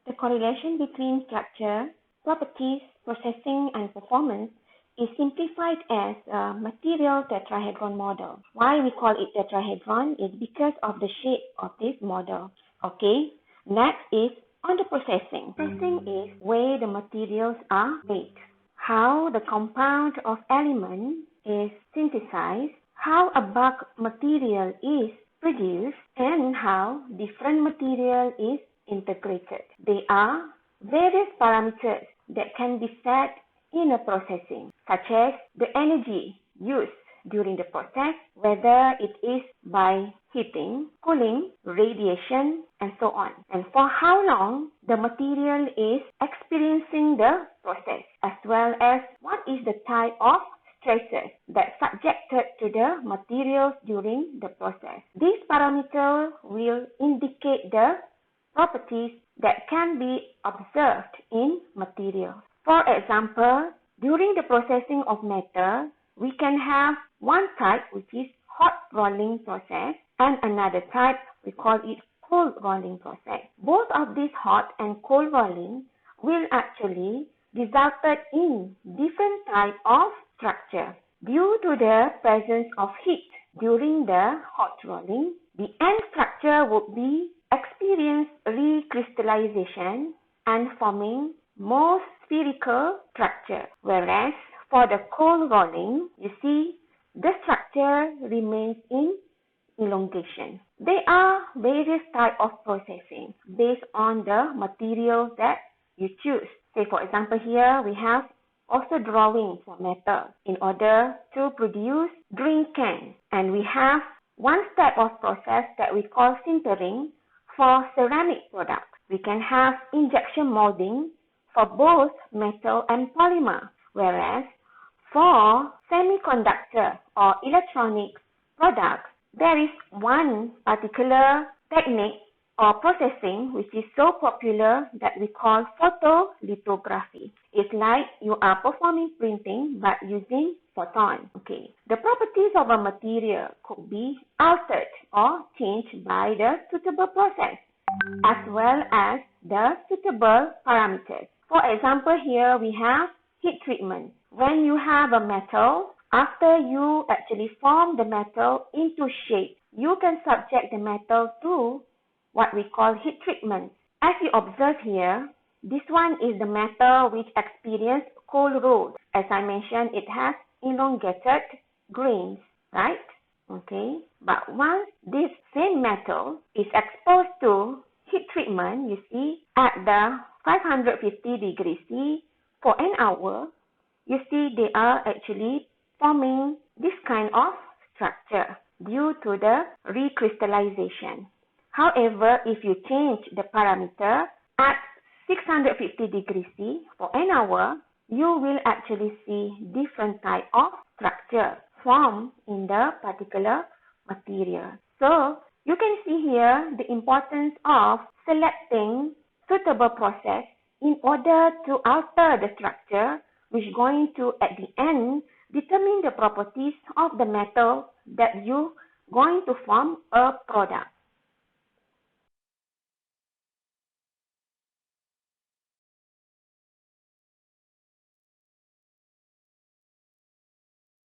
The correlation between structure, properties, processing, and performance is simplified as a material tetrahedron model. Why we call it tetrahedron is because of the shape of this model. Okay, next is on the processing. Processing is where the materials are made, how the compound of elements is synthesized, how a bulk material is produced, and how different material is integrated. There are various parameters that can be set in a processing, such as the energy used during the process, whether it is by heating, cooling, radiation, and so on, and for how long the material is experiencing the process, as well as what is the type of stresses that subjected to the materials during the process. These parameters will indicate the properties that can be observed in materials. For example, during the processing of metal, we can have one type which is hot rolling process and another type we call it cold rolling process. Both of these hot and cold rolling will actually result in different type of structure. Due to the presence of heat during the hot rolling, the end structure would be experience recrystallization and forming more spherical structure, whereas for the cold rolling, you see the structure remains in elongation. There are various types of processing based on the material that you choose. Say for example here we have also drawing for metal in order to produce drink cans, and we have one step of process that we call sintering for ceramic products. We can have injection molding for both metal and polymer, whereas for semiconductor or electronics products, there is one particular technique or processing which is so popular that we call photolithography. It's like you are performing printing but using photon. Okay. The properties of a material could be altered or changed by the suitable process as well as the suitable parameters. For example, here we have heat treatment. When you have a metal, after you actually form the metal into shape, you can subject the metal to what we call heat treatment. As you observe here, this one is the metal which experienced cold roll. As I mentioned, it has elongated grains, right? Okay. But once this same metal is exposed to heat treatment, you see, at the 550 degrees C for an hour, you see they are actually forming this kind of structure due to the recrystallization. However, if you change the parameter at 650 degrees C for an hour, you will actually see different type of structure formed in the particular material. So, you can see here the importance of selecting suitable process in order to alter the structure, which is going to, at the end, determine the properties of the metal that you going to form a product.